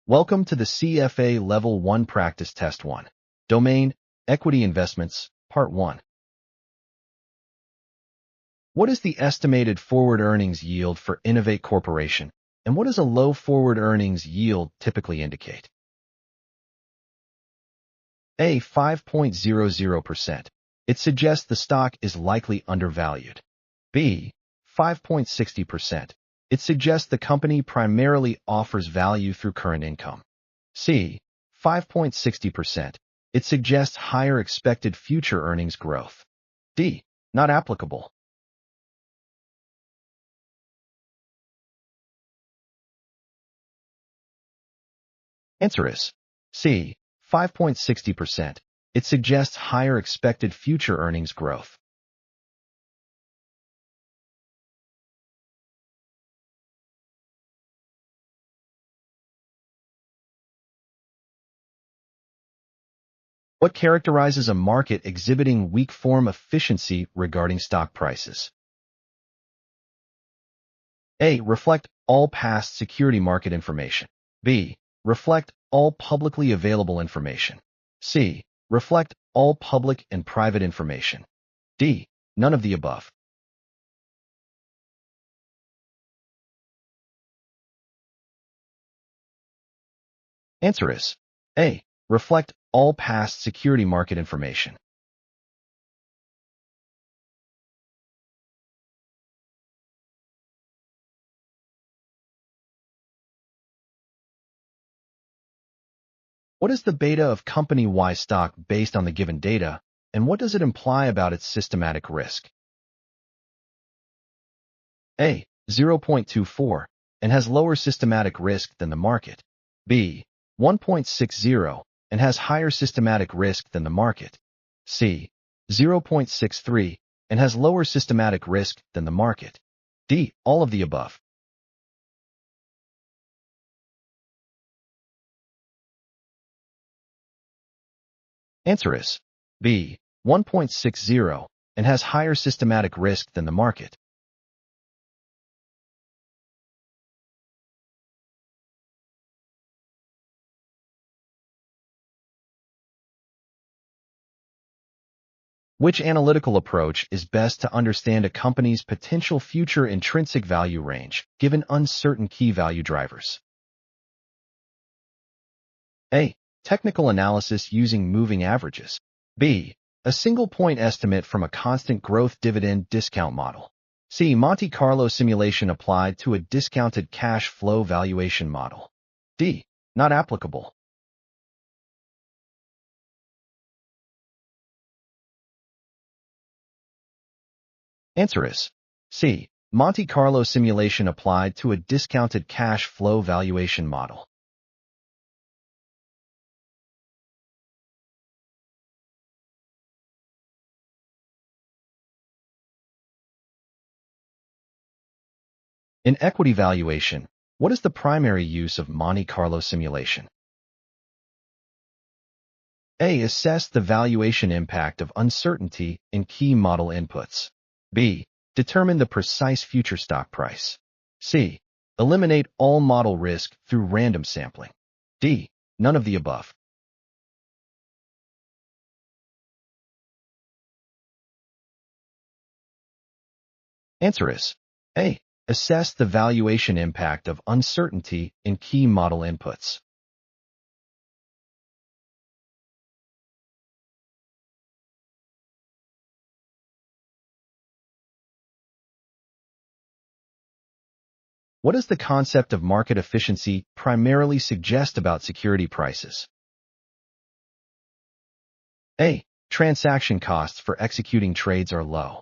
Welcome to the CFA Level 1 Practice Test 1. Domain, Equity Investments, Part 1. What is the estimated forward earnings yield for Innovate Corporation, and what does a low forward earnings yield typically indicate? A. 5.00%. It suggests the stock is likely undervalued. B. 5.60%. It suggests the company primarily offers value through current income. C. 5.60%. It suggests higher expected future earnings growth. D. Not applicable. Answer is C. 5.60%. It suggests higher expected future earnings growth. What characterizes a market exhibiting weak form efficiency regarding stock prices? A. Reflect all past security market information. B. Reflect all publicly available information. C. Reflect all public and private information. D. None of the above. Answer is A. Reflect all past security market information. What is the beta of company Y stock based on the given data, and what does it imply about its systematic risk? A. 0.24 and has lower systematic risk than the market. B. 1.60 and has higher systematic risk than the market. C. 0.63 and has lower systematic risk than the market. D. All of the above. Answer is B. 1.60 and has higher systematic risk than the market. Which analytical approach is best to understand a company's potential future intrinsic value range, given uncertain key value drivers? A. Technical analysis using moving averages. B. A single point estimate from a constant growth dividend discount model. C. Monte Carlo simulation applied to a discounted cash flow valuation model. D. Not applicable. Answer is C. Monte Carlo simulation applied to a discounted cash flow valuation model. In equity valuation, what is the primary use of Monte Carlo simulation? A. Assess the valuation impact of uncertainty in key model inputs. B. Determine the precise future stock price. C. Eliminate all model risk through random sampling. D. None of the above. Answer is A. Assess the valuation impact of uncertainty in key model inputs. What does the concept of market efficiency primarily suggest about security prices? A. Transaction costs for executing trades are low.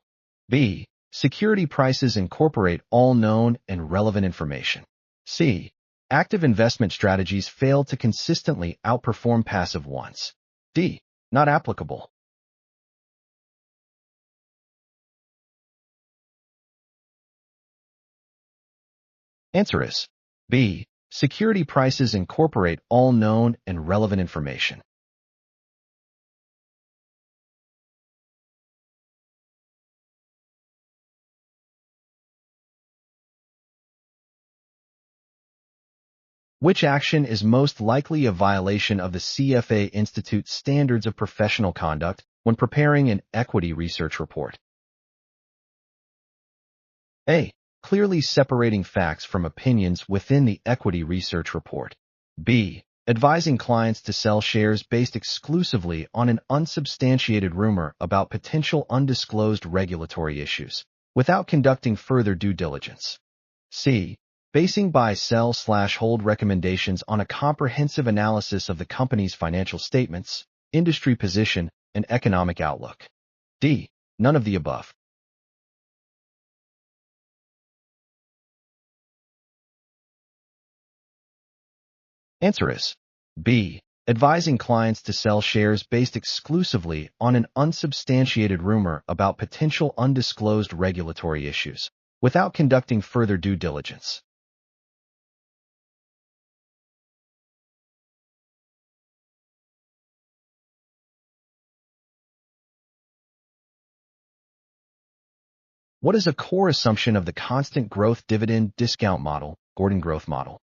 B. Security prices incorporate all known and relevant information. C. Active investment strategies fail to consistently outperform passive ones. D. Not applicable. Answer is B. Security prices incorporate all known and relevant information. Which action is most likely a violation of the CFA Institute's standards of professional conduct when preparing an equity research report? A. Clearly separating facts from opinions within the equity research report. B. Advising clients to sell shares based exclusively on an unsubstantiated rumor about potential undisclosed regulatory issues, without conducting further due diligence. C. Basing buy-sell/hold recommendations on a comprehensive analysis of the company's financial statements, industry position, and economic outlook. D. None of the above. Answer is B. Advising clients to sell shares based exclusively on an unsubstantiated rumor about potential undisclosed regulatory issues, without conducting further due diligence. What is a core assumption of the constant growth dividend discount model, Gordon growth model?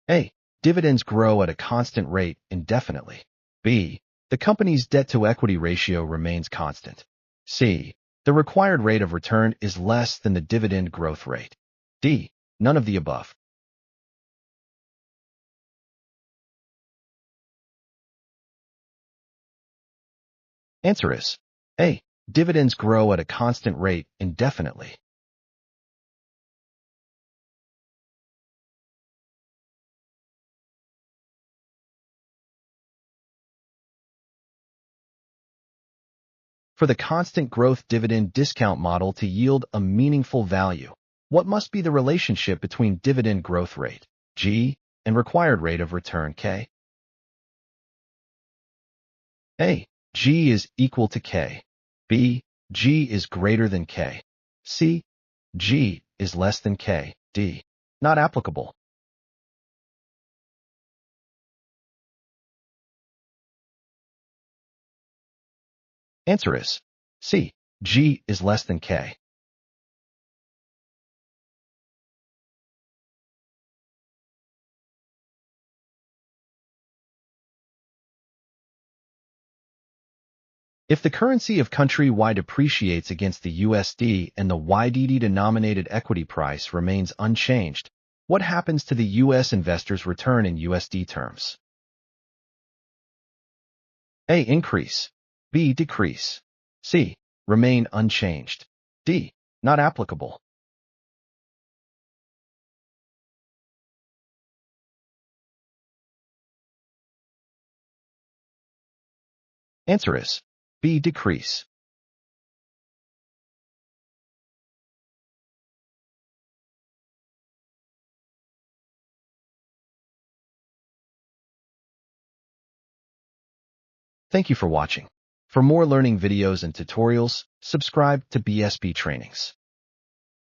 A. Dividends grow at a constant rate indefinitely. B. The company's debt-to-equity ratio remains constant. C. The required rate of return is less than the dividend growth rate. D. None of the above. Answer is A. Dividends grow at a constant rate indefinitely. For the constant growth dividend discount model to yield a meaningful value, what must be the relationship between dividend growth rate, G, and required rate of return, K? A. G is equal to K. B. G is greater than K. C. G is less than K. D. Not applicable. Answer is C. G is less than K. If the currency of country Y depreciates against the USD and the YDD-denominated equity price remains unchanged, what happens to the U.S. investor's return in USD terms? A. Increase. B. Decrease. C. Remain unchanged. D. Not applicable. Answer is B. Decrease. Thank you for watching. For more learning videos and tutorials, subscribe to BSB Trainings.